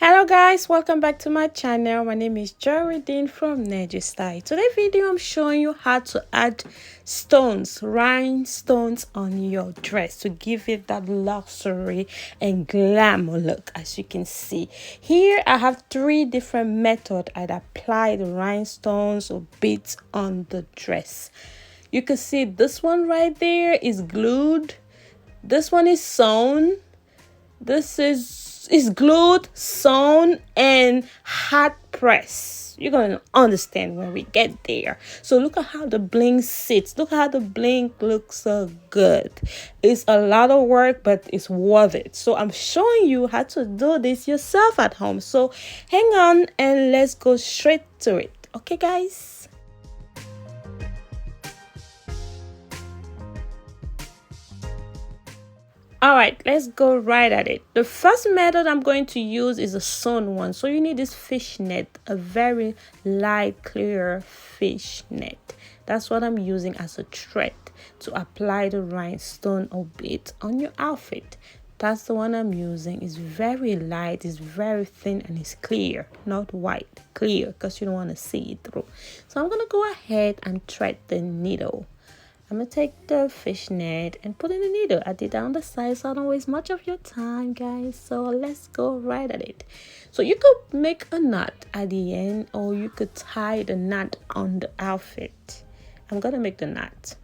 Hello guys, welcome back to my channel. My name is Geraldine from negestyle. Today's video I'm showing you how to add stones, rhinestones on your dress to give it that luxury and glamour look. As you can see here, I have three different methods I'd apply the rhinestones or beads on the dress. You can see this one right there is glued, this one is sewn, this is glued, sewn, and hot press. You're gonna understand when we get there. So look at how the bling sits. Look how the bling looks so good. It's a lot of work, but it's worth it. So I'm showing you how to do this yourself at home. So hang on and let's go straight to it. Okay, guys? All right, let's go right at it. The first method I'm going to use is a sewn one. So you need this fishnet, a very light, clear fishnet. That's what I'm using as a thread to apply the rhinestone or bead on your outfit. That's the one I'm using. It's very light, it's very thin, and it's clear, not white, clear, because you don't want to see it through. So I'm going to go ahead and thread the needle. I'm going to take the fishnet and put in the needle. I did that on the side so I don't waste much of your time, guys. So let's go right at it. So you could make a knot at the end, or you could tie the knot on the outfit. I'm going to make the knot.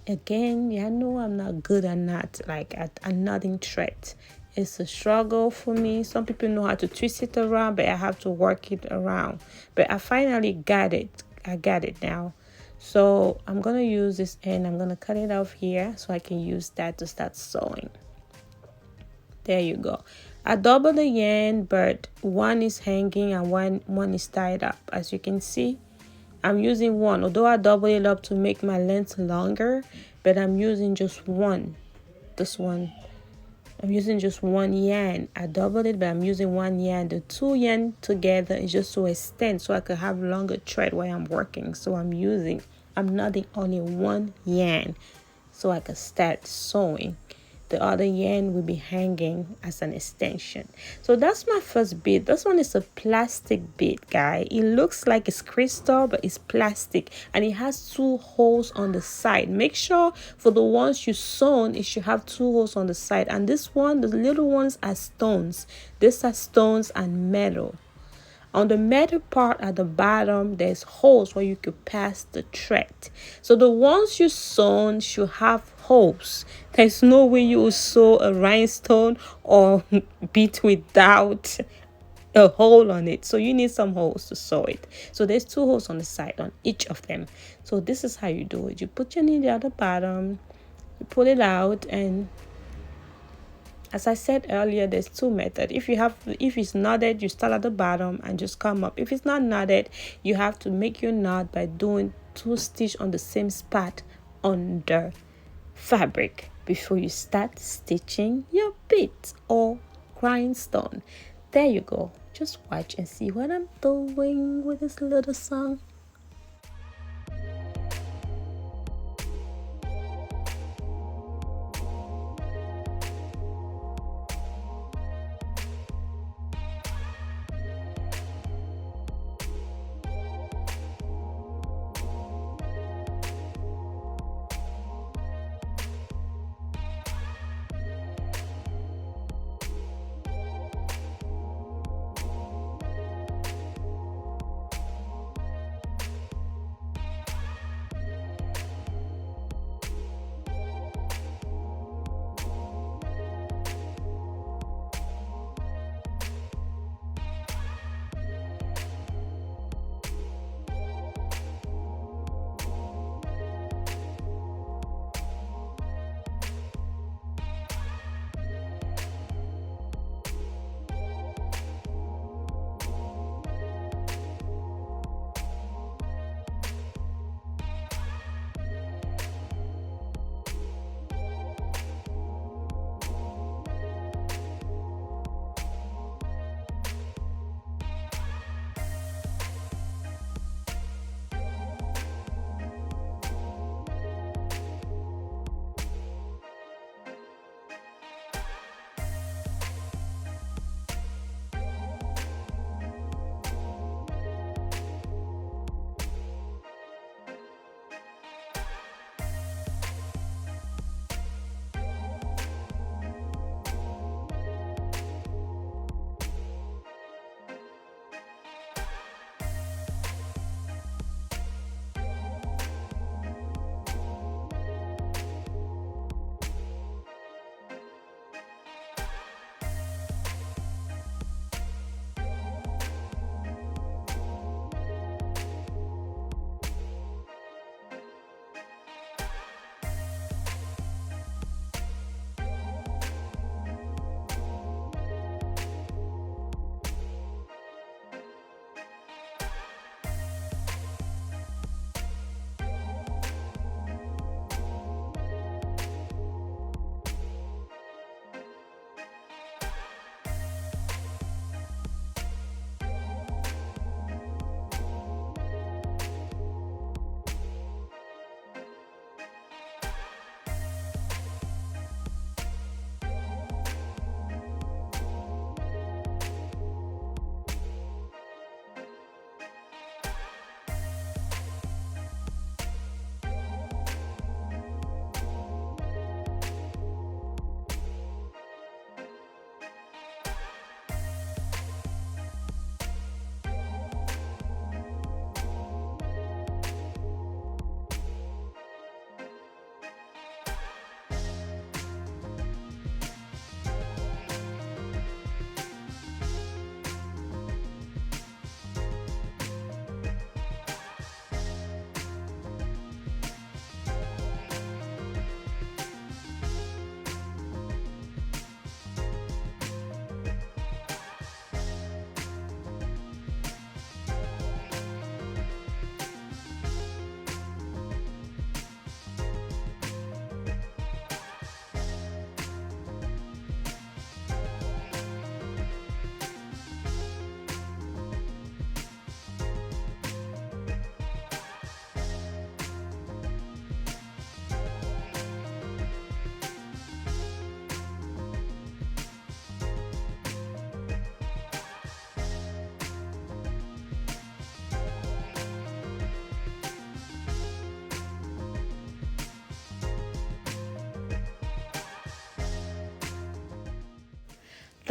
Again, yeah, I know I'm not good at knot, like at knotting thread. It's a struggle for me. Some people know how to twist it around, but I have to work it around. But I finally got it. I got it now. So I'm going to use this end. I'm going to cut it off here so I can use that to start sewing. There you go. I double the yarn, but one is hanging and one is tied up. As you can see, I'm using one. Although I double it up to make my length longer, but I'm using just one. This one. I'm using just one yarn. I doubled it, but I'm using one yarn. The two yarn together is just to extend so I could have longer thread while I'm working. So I'm knotting only one yarn so I can start sewing. The other yarn will be hanging as an extension. So that's my first bead. This one is a plastic bead, guy. It looks like it's crystal, but it's plastic, and it has two holes on the side. Make sure for the ones you sewn, it should have two holes on the side. And this one, the little ones, are stones. These are stones and metal. On the metal part at the bottom, there's holes where you could pass the thread. So the ones you sewn should have holes. There's no way you will sew a rhinestone or bead without a hole on it. So you need some holes to sew it. So there's two holes on the side on each of them. So this is how you do it. You put your needle at the bottom, you pull it out, and as I said earlier, there's two methods. If it's knotted, you start at the bottom and just come up. If it's not knotted, you have to make your knot by doing two stitches on the same spot on the fabric before you start stitching your beads or rhinestone. There you go. Just watch and see what I'm doing with this little song.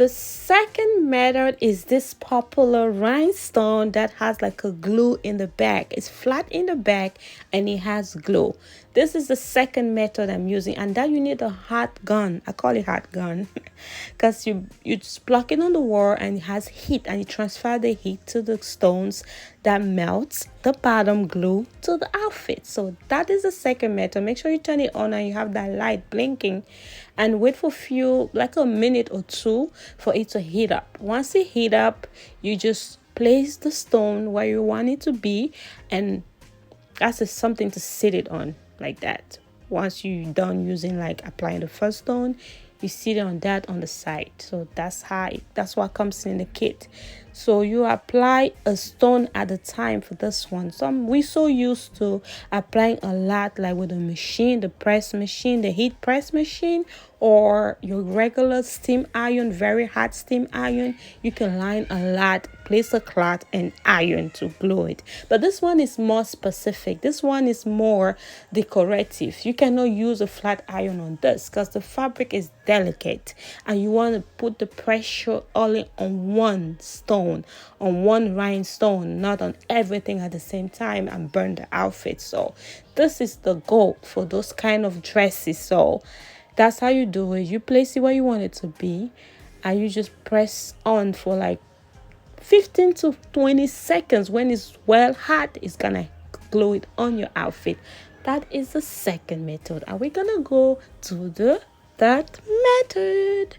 The second method is this popular rhinestone that has like a glue in the back. It's flat in the back and it has glue. This is the second method I'm using, and that you need a hot gun. I call it hot gun because you just plug it on the wall and it has heat, and you transfer the heat to the stones that melts the bottom glue to the outfit. So that is the second method. Make sure you turn it on and you have that light blinking, and wait for like a minute or two for it to heat up. Once it heat up, you just place the stone where you want it to be, and that's just something to sit it on like that. Once you're done using, like applying the first stone, you sit it on that on the side. So that's what comes in the kit. So you apply a stone at a time for this one. We so used to applying a lot, like with the machine, the press machine, the heat press machine, or your regular steam iron, very hot steam iron. You can line a lot, place a cloth and iron to glue it. But this one is more specific. This one is more decorative. You cannot use a flat iron on this because the fabric is delicate and you want to put the pressure only on one stone, on one rhinestone, not on everything at the same time, and burn the outfit. So this is the goal for those kind of dresses. So that's how you do it. You place it where you want it to be, and you just press on for like 15 to 20 seconds. When it's well hot, it's gonna glue it on your outfit. That is the second method, and we're gonna go to the third method.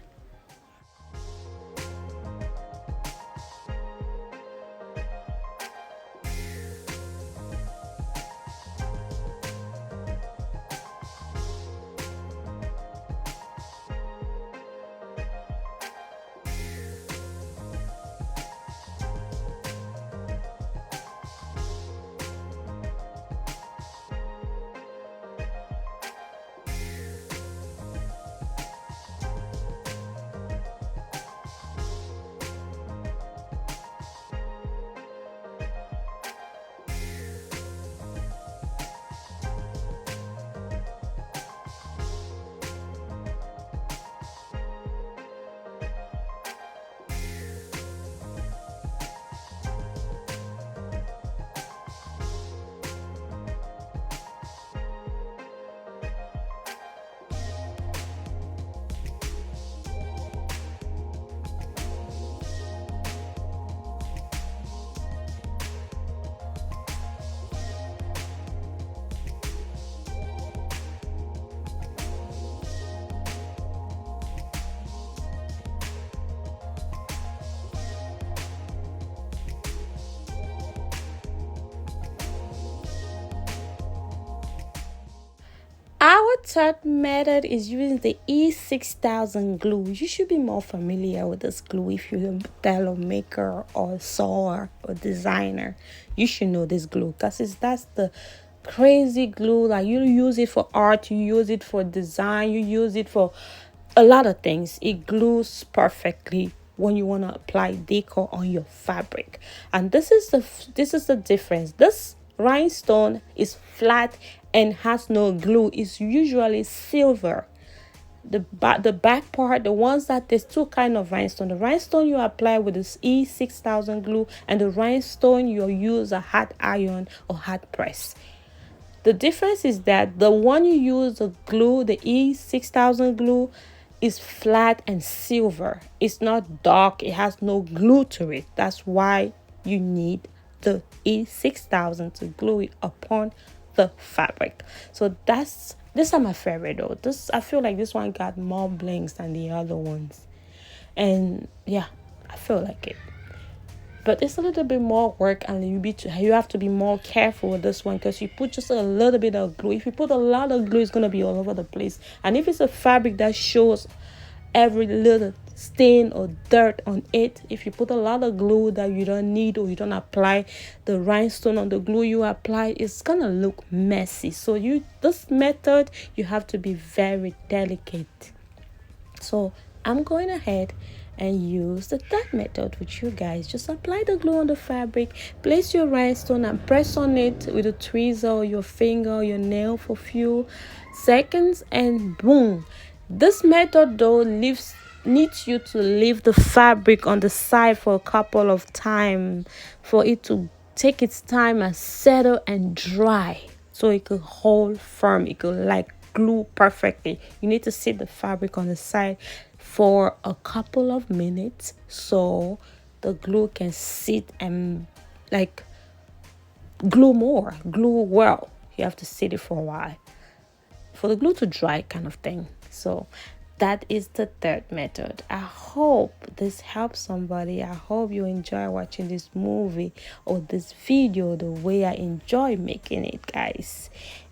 Our third method is using the E6000 glue. You should be more familiar with this glue if you're a tailor maker or sewer or designer. You should know this glue because that's the crazy glue. Like, you use it for art, you use it for design, you use it for a lot of things. It glues perfectly when you want to apply decor on your fabric. And this is the difference. This rhinestone is flat and has no glue. It's usually silver. The back part, the ones that there's two kind of rhinestone. The rhinestone you apply with this E6000 glue, and the rhinestone you use a hot iron or hot press. The difference is that the one you use the glue, the E6000 glue, is flat and silver. It's not dark. It has no glue to it. That's why you need the E6000 to glue it upon the fabric. So these are my favorite though. I feel like this one got more blinks than the other ones, and yeah, I feel like it. But it's a little bit more work, and you have to be more careful with this one because you put just a little bit of glue. If you put a lot of glue, it's gonna be all over the place. And if it's a fabric that shows every little stain or dirt on it, if you put a lot of glue that you don't need, or you don't apply the rhinestone on the glue you apply, it's gonna look messy. So this method, you have to be very delicate. So I'm going ahead and use the third method with you guys. Just apply the glue on the fabric, place your rhinestone and press on it with a tweezer or your finger or your nail for a few seconds, and boom. This method though leaves needs you to leave the fabric on the side for a couple of time for it to take its time and settle and dry, so it could hold firm, it could like glue perfectly. You need to sit the fabric on the side for a couple of minutes so the glue can sit and like glue well. You have to sit it for a while for the glue to dry, kind of thing. So that is the third method. I hope this helps somebody. I hope you enjoy watching this movie or this video the way I enjoy making it, guys.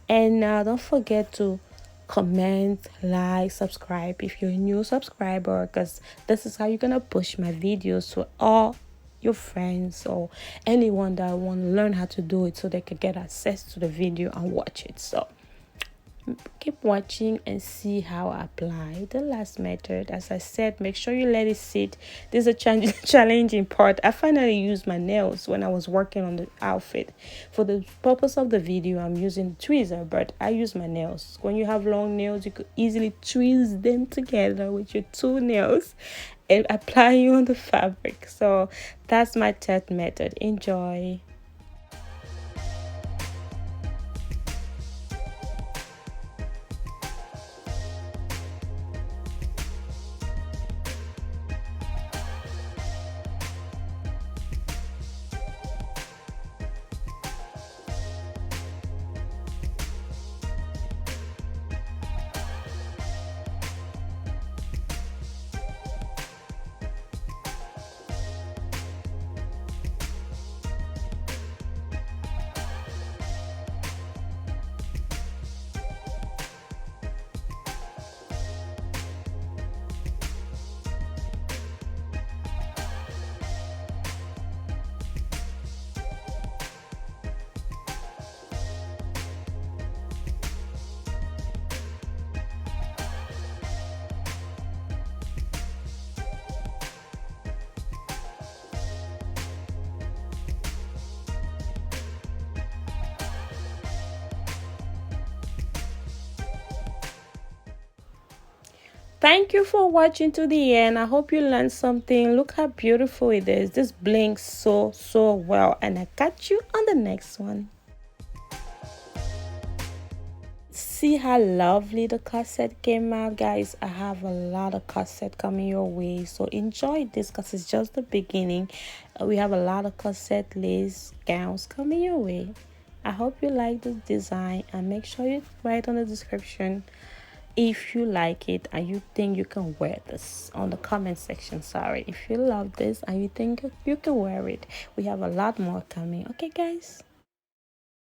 And don't forget to comment, like, subscribe if you're a new subscriber, because this is how you're gonna push my videos to all your friends or anyone that want to learn how to do it, so they can get access to the video and watch it. So keep watching and see how I apply the last method. As I said, make sure you let it sit. This is a challenging part. I finally used my nails when I was working on the outfit. For the purpose of the video, I'm using tweezer, but I use my nails. When you have long nails, you could easily tweeze them together with your two nails and apply you on the fabric. So that's my third method. Enjoy. Thank you for watching to the end. I hope you learned something. Look how beautiful it is. This blinks so well, and I catch you on the next one. See how lovely the corset came out, guys. I have a lot of corset coming your way, so enjoy this because it's just the beginning. We have a lot of corset lace gowns coming your way. I hope you like the design, and make sure you write on the description if you like it and you think you can wear this on the comment section. Sorry, if you love this and you think you can wear it. We have a lot more coming. Okay, guys.